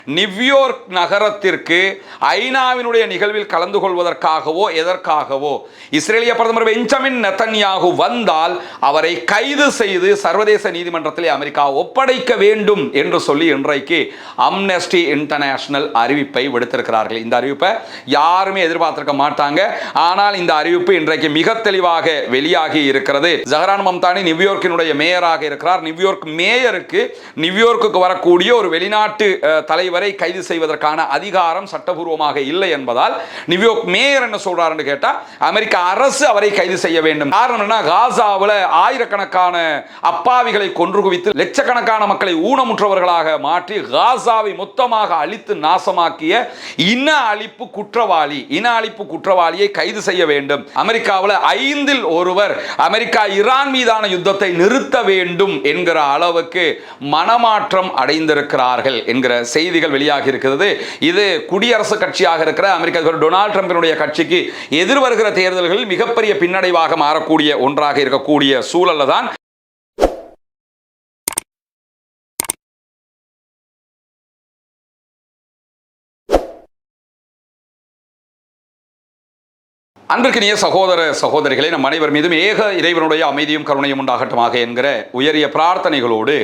New York நகரத்திற்கு ஐநாவினுடைய நிகழ்வில் கலந்து கொள்வதற்காகவோ எதற்காகவோ இஸ்ரேலிய பிரதமர் பெஞ்சமின் நெதன்யாகு வந்தால் அவரை கைது செய்து சர்வதேச நீதிமன்றத்திலே அமெரிக்கா ஒப்படைக்க வேண்டும் என்று சொல்லி இன்றைக்கு அம்னஸ்டி இன்டர்நேஷனல் அறிவிப்பை விடுத்திருக்கிறார்கள். இந்த அறிவிப்பை யாருமே எதிர்பார்த்திருக்க மாட்டாங்க. ஆனால் இந்த அறிவிப்பு இன்றைக்கு மிக தெளிவாக வெளியாகி இருக்கிறது. ஜஹரான் மம்தானி நியூயார்க்கினுடைய மேயராக இருக்கிறார். நியூயார்க் மேயருக்கு நியூயார்க்குக்கு வரக்கூடிய ஒரு வெளிநாட்டு தலைவர் கைது செய்வதற்கான அதிகாரம் சட்டபூர்வமாக இல்லை என்பதால் நியூயார்க் மேயர் என்ன சொல்றாருன்னு கேட்டா அமெரிக்க அரசு அவரை கைது செய்ய வேண்டும். காரணம் என்ன? காசாவில் ஆயிரக்கணக்கான அப்பாவிகளை கொன்று குவித்து லட்சக்கணக்கான மக்களை ஊனமுற்றவர்களாக மாற்றி காசாவை மொத்தமாக அழித்து நாசமாக்கிய இன அழிப்பு குற்றவாளியை கைது செய்ய வேண்டும். அமெரிக்காவில் 5 ஒருவர் அமெரிக்கா ஈரான் மீதான யுத்தத்தை நிறுத்த வேண்டும் என்கிற அளவுக்கு மனமாற்றம் அடைந்திருக்கிறார்கள் என்கிற செய்திகள் வெளியாகி இருக்கிறது. இது குடியரசு கட்சியாக இருக்கிற அமெரிக்க அதிபர் டொனால்ட் ட்ரம்பினுடைய கட்சிக்கு எதிர்வருகிற தேர்தல்களில் மிகப்பெரிய பின்னடைவாக மாறக்கூடிய ஒன்றாக இருக்கக்கூடிய சூழல்ல தான் அன்பிற்கினிய சகோதர சகோதரிகளை நம் அனைவர் மீதும் ஏக இறைவனுடைய அமைதியும் கருணையும் உண்டாகட்டுமாக என்கிற உயரிய பிரார்த்தனைகளோடு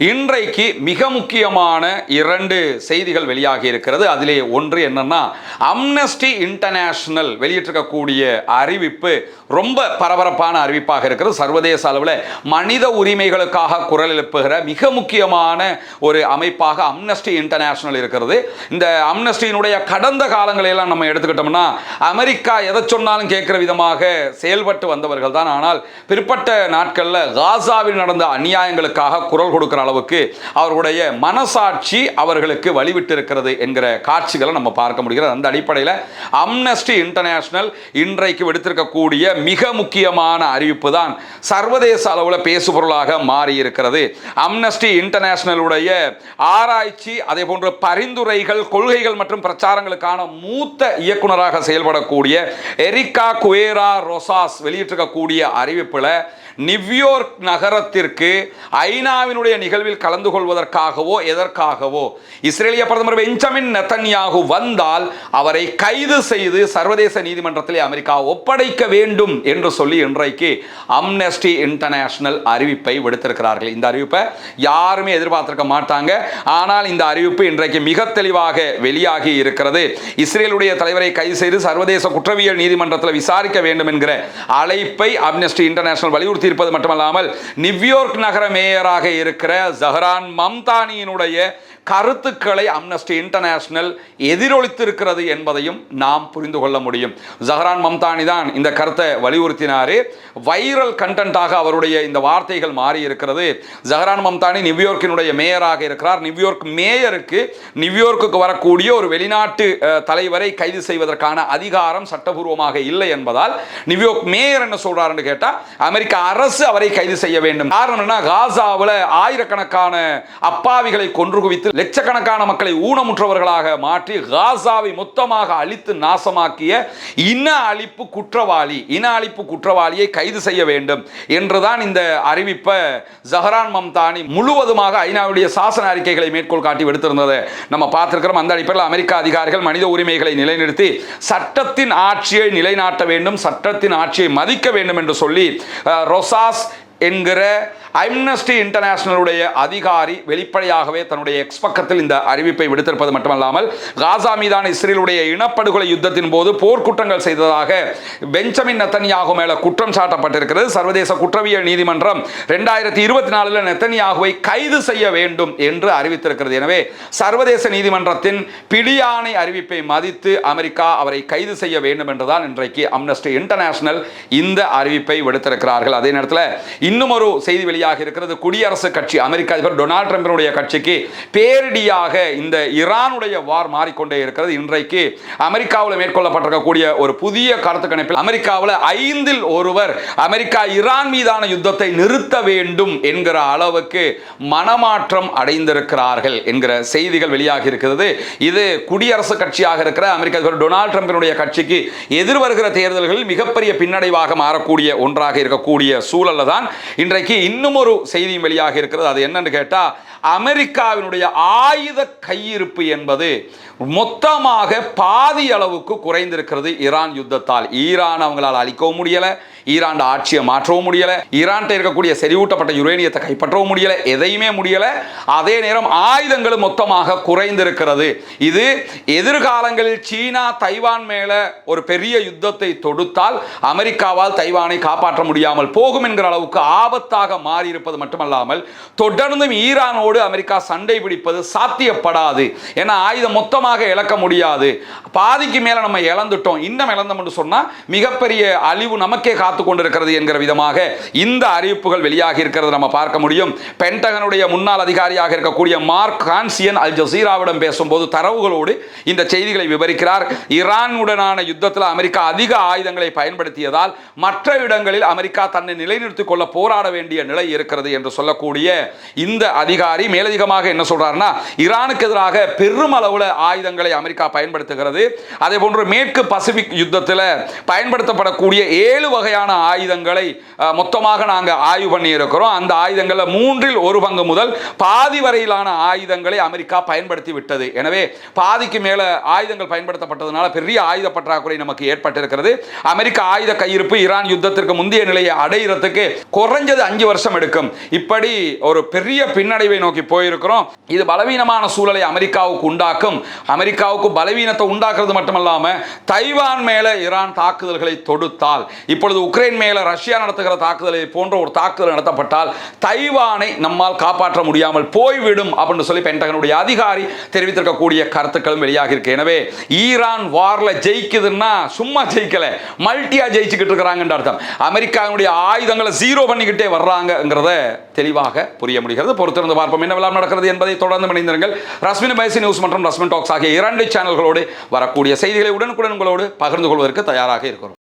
இன்றைக்கு மிக முக்கியமான 2 செய்திகள் வெளியாகி இருக்கிறது. அதிலே ஒன்று என்னன்னா, அம்னஸ்டி இன்டர்நேஷனல் வெளியிட்டிருக்கக்கூடிய அறிவிப்பு ரொம்ப பரபரப்பான அறிவிப்பாக இருக்கிறது. சர்வதேச அளவில் மனித உரிமைகளுக்காக குரல் எழுப்புகிற மிக முக்கியமான ஒரு அமைப்பாக அம்னஸ்டி இன்டர்நேஷனல் இருக்கிறது. இந்த அம்னஸ்டியினுடைய கடந்த காலங்களெல்லாம் நம்ம எடுத்துக்கிட்டோம்னா அமெரிக்கா எதை சொன்னாலும் கேட்கிற விதமாக செயல்பட்டு வந்தவர்கள் தான். ஆனால் பிற்பட்ட நாட்களில் காசாவில் நடந்த அநியாயங்களுக்காக குரல் கொடுக்கிற அளவுக்கு அவர்களுடைய மனசாட்சி அவர்களுக்கு வழிவிட்டு இருக்கிறது என்கிற காட்சிகளை நம்ம பார்க்க முடிகிறது. அந்த அடிப்படையில் அம்னஸ்டி இன்டர்நேஷனல் இன்றைக்கு விடுத்திருக்கக்கூடிய மிக முக்கியமான அறிவிப்பு தான் சர்வதேச அளவில் பேசுபொருளாக மாறி இருக்கிறது. அம்னஸ்டி இன்டர்நேஷனலுடைய ஆராய்ச்சி, அதே போன்ற பரிந்துரைகள், கொள்கைகள் மற்றும் பிரச்சாரங்களுக்கான மூத்த இயக்குநராக செயல்படக்கூடிய எரிகா குவேரா ரொசாஸ் வெளியிட்டிருக்கக்கூடிய அறிவிப்பில் நியூயார்க் நகரத்திற்கு ஐநாவினுடைய நிகழ்வில் கலந்து கொள்வதற்காகவோ எதற்காகவோ இஸ்ரேலிய பிரதமர் பெஞ்சமின் நெதன்யாகு வந்தால் அவரை கைது செய்து சர்வதேச நீதிமன்றத்திலே அமெரிக்கா ஒப்படைக்க வேண்டும் என்று சொல்லி இன்றைக்கு அம்னஸ்டி இன்டர்நேஷனல் அறிவிப்பை விடுத்திருக்கிறார்கள். இந்த அறிவிப்பை யாருமே எதிர்பார்த்திருக்க மாட்டாங்க. ஆனால் இந்த அறிவிப்பு இன்றைக்கு மிக தெளிவாக வெளியாகி இருக்கிறது. இஸ்ரேலுடைய தலைவரை கைது செய்து சர்வதேச குற்றவியல் நீதிமன்றத்தில் விசாரிக்க வேண்டும் என்கிற அழைப்பை அம்னஸ்டி இன்டர்நேஷனல் வலியுறுத்தி இருப்பது மட்டுமல்லாமல் நியூயார்க் நகர மேயராக இருக்கிற ஜஹரான் மம்தானியினுடைய கருத்துக்களை அம்னஸ்டி இன்டர்நேஷனல் எதிரொலித்திருக்கிறது என்பதையும் நாம் புரிந்து கொள்ள முடியும். ஜஹரான் மம்தானி தான் இந்த கருத்தை வலியுறுத்தினார். வைரல் கண்டென்ட்டாக அவருடைய இந்த வார்த்தைகள் மாறி இருக்கிறது. ஜஹரான் மம்தானி நியூயார்க்கினுடைய மேயராக இருக்கிறார். நியூயார்க் மேயருக்கு நியூயார்க்குக்கு வரக்கூடிய ஒரு வெளிநாட்டு தலைவரை கைது செய்வதற்கான அதிகாரம் சட்டபூர்வமாக இல்லை என்பதால் நியூயார்க் மேயர் என்ன சொல்றாருன்னு கேட்டா அமெரிக்க அரசு அவரை கைது செய்ய வேண்டும். காரணம் என்ன? காசாவில் ஆயிரக்கணக்கான அப்பாவிகளை கொன்று குவித்து லட்சக்கணக்கான மக்களை ஊனமுற்றவர்களாக மாற்றி காசாவை மொத்தமாக அழித்து நாசமாக்கிய இன அழிப்பு குற்றவாளியை கைது செய்ய வேண்டும் என்றுதான் இந்த அறிவிப்பை ஜஹரான் மம்தானி முழுவதுமாக ஐநாவுடைய சாசன அறிக்கைகளை மேற்கோள் காட்டி விடுத்திருந்தது நம்ம பார்த்திருக்கிறோம். அந்த அடிப்படையில் அமெரிக்க அதிகாரிகள் மனித உரிமைகளை நிலைநிறுத்தி சட்டத்தின் ஆட்சியை நிலைநாட்ட வேண்டும், சட்டத்தின் ஆட்சியை மதிக்க வேண்டும் என்று சொல்லி ரொசாஸ் என்கிற அம்னஸ்டி இன்டர்நேஷனலுடைய அதிகாரி வெளிப்படையாகவே தன்னுடைய எக்ஸ் பக்கத்தில் இந்த அறிவிப்பை விடுத்திருப்பது மட்டுமல்லாமல் காசா மீதான இஸ்ரேலுடைய இனப்படுகொலை யுத்தத்தின் போது போர்க்குற்றங்கள் செய்ததாக பெஞ்சமின் நெதன்யாகு மேல குற்றம் சாட்டப்பட்டிருக்கிறது. சர்வதேச குற்றவியல் நீதிமன்றம் 2024 நெதன்யாகுவை கைது செய்ய வேண்டும் என்று அறிவித்திருக்கிறது. எனவே சர்வதேச நீதிமன்றத்தின் பிடியாணை அறிவிப்பை மதித்து அமெரிக்கா அவரை கைது செய்ய வேண்டும் என்றுதான் இன்றைக்கு அம்னஸ்டி இன்டர்நேஷனல் இந்த அறிவிப்பை விடுத்திருக்கிறார்கள். அதே நேரத்தில் இன்னும் ஒரு செய்தி வெளியாக இருக்கிறது. குடியரசு கட்சி அமெரிக்க அதிபர் டொனால்ட் ட்ரம்பினுடைய கட்சிக்கு பேரிடியாக இந்த ஈரானுடைய வார் மாறிக்கொண்டே இருக்கிறது. இன்றைக்கு அமெரிக்காவில் மேற்கொள்ளப்பட்டிருக்கக்கூடிய ஒரு புதிய கருத்து கணிப்பில் அமெரிக்காவில் 5 ஒருவர் அமெரிக்கா ஈரான் மீதான யுத்தத்தை நிறுத்த வேண்டும் என்கிற அளவுக்கு மனமாற்றம் அடைந்திருக்கிறார்கள் என்கிற செய்திகள் வெளியாகி இருக்கிறது. இது குடியரசு கட்சியாக இருக்கிற அமெரிக்க அதிபர் டொனால்ட் ட்ரம்பினுடைய கட்சிக்கு எதிர்வருகிற தேர்தல்களில் மிகப்பெரிய பின்னடைவாக மாறக்கூடிய ஒன்றாக இருக்கக்கூடிய சூழல்ல தான் இன்றைக்கு இன்னும் ஒரு செய்தியும் வெளியாக இருக்கிறது. அது என்னன்னு கேட்டா அமெரிக்காவினுடைய ஆயுத கையிருப்பு என்பது மொத்தமாக பாதி அளவுக்கு குறைந்திருக்கிறது ஈரான் யுத்தத்தால். ஈரான் அவங்களால் அழிக்கவும் முடியல, ஈரான் ஆட்சியை மாற்றவும் முடியல, ஈரான் இருக்கக்கூடிய செறிவூட்டப்பட்ட யுரேனியத்தை கைப்பற்றவும் முடியல, எதையுமே முடியல. அதே நேரம் ஆயுதங்களும் மொத்தமாக குறைந்திருக்கிறது. இது எதிர்காலங்களில் சீனா தைவான் மேல ஒரு பெரிய யுத்தத்தை தொடுத்தால் அமெரிக்காவால் தைவானை காப்பாற்ற முடியாமல் போகும் என்கிற அளவுக்கு ஆபத்தாக மாறி இருப்பது மட்டுமல்லாமல் தொடர்ந்தும் ஈரானோடு அமெரிக்கா சண்டை பிடிப்பது சாத்தியப்படாது. ஏன்னா ஆயுதம் மொத்தமாக இழக்க முடியாது. பாதிக்கு மேல நம்ம இழந்துட்டோம், இன்னும் இழந்தோம் என்று சொன்னா மிகப்பெரிய அழிவு நமக்கே காத்து கொண்டிருக்கிறது என்கிற விதமாக இந்த அறிவிப்புகள் வெளியாகி இருக்கிறது நம்ம பார்க்க முடியும். பென்டகனுடைய முன்னாள் அதிகாரியாக இருக்கக்கூடிய மார்க் கான்சியன் அல் ஜசீராவிடம் பேசும்போது தரவுகளோடு இந்த செய்திகளை விவரிக்கிறார். ஈரானுடனான யுத்தத்தில் அமெரிக்கா அதிக ஆயுதங்களை பயன்படுத்தியதால் மற்ற இடங்களில் அமெரிக்கா தன்னை நிலைநிறுத்திக் கொள்ள போராட வேண்டிய நிலை இருக்கிறது என்று சொல்லக்கூடிய இந்த அதிகாரி மேலதிகமாக என்ன சொல்றாருன்னா, ஈரானுக்கு எதிராக பெரும் அளவில் ஆயுதங்களை அமெரிக்கா பயன்படுத்துகிறது. அதே போன்று மேற்கு பசிபிக் யுத்தத்தில் பயன்படுத்தப்படக்கூடிய 7 வகையான ஆயுதங்களை மொத்தமாக நாங்கள் ஆய்வு பண்ணி இருக்கிறோம். அந்த ஆயுதங்களில் 1/3 முதல் பாதி வரையிலான ஆயுதங்களை அமெரிக்கா பயன்படுத்தி விட்டது. எனவே பாதிக்கு மேல ஆயுதங்கள் பயன்படுத்தப்பட்டதனால பெரிய ஆயுத பற்றாக்குறை நமக்கு ஏற்பட்டிருக்கிறது. அமெரிக்க ஆயுத கையிருப்பு ஈரான் யுத்தத்திற்கு முந்தைய நிலையை அடையிறதுக்கு குறைஞ்சது 5 வருஷம் எடுக்கும். இப்படி ஒரு பெரிய பின்னடைவை நோக்கி போயிருக்கிறோம். இது பலவீனமான சூழலை அமெரிக்காவுக்கு உண்டாக்கும். அமெரிக்காவுக்கு பலவீனத்தை உண்டாக்குறது மட்டுமல்லாம தைவான் மேல ஈரான் தாக்குதல்களை தொடுத்தால், இப்பொழுது உக்ரைன் மேல ரஷ்யா நடத்துகிற தாக்குதலை போன்ற ஒரு தாக்குதல் நடத்தப்பட்டால் தைவானை நம்மால் காப்பாற்ற முடியாமல் போய்விடும் அப்படின்னு சொல்லி பென்டகனுடைய அதிகாரி தெரிவித்திருக்கக்கூடிய கருத்துக்களும் வெளியாகி இருக்கு. எனவே ஈரான் வார்ல ஜெயிக்குதுன்னா சும்மா ஜெயிக்கல, மல்டியா ஜெயிச்சுக்கிட்டு இருக்கிறாங்கன்னு அர்த்தம். அமெரிக்காவுடைய ஆயுதங்களை ஜீரோ பண்ணிக்கிட்டே வர்றாங்கிறத தெளிவாக புரிய முடிகிறது. பொறுத்திருந்து பார்ப்போம் என்ன விழா நடக்கிறது என்பதை தொடர்ந்து இணைந்திருங்கள். ரஸ்மின் பைசி நியூஸ் மற்றும் ரஸ்மின் டாக்ஸ் ஆகிய 2 சேனல்களோடு வரக்கூடிய செய்திகளை உடனுக்குடன் உங்களோடு பகிர்ந்து கொள்வதற்கு தயாராக இருக்கிறோம்.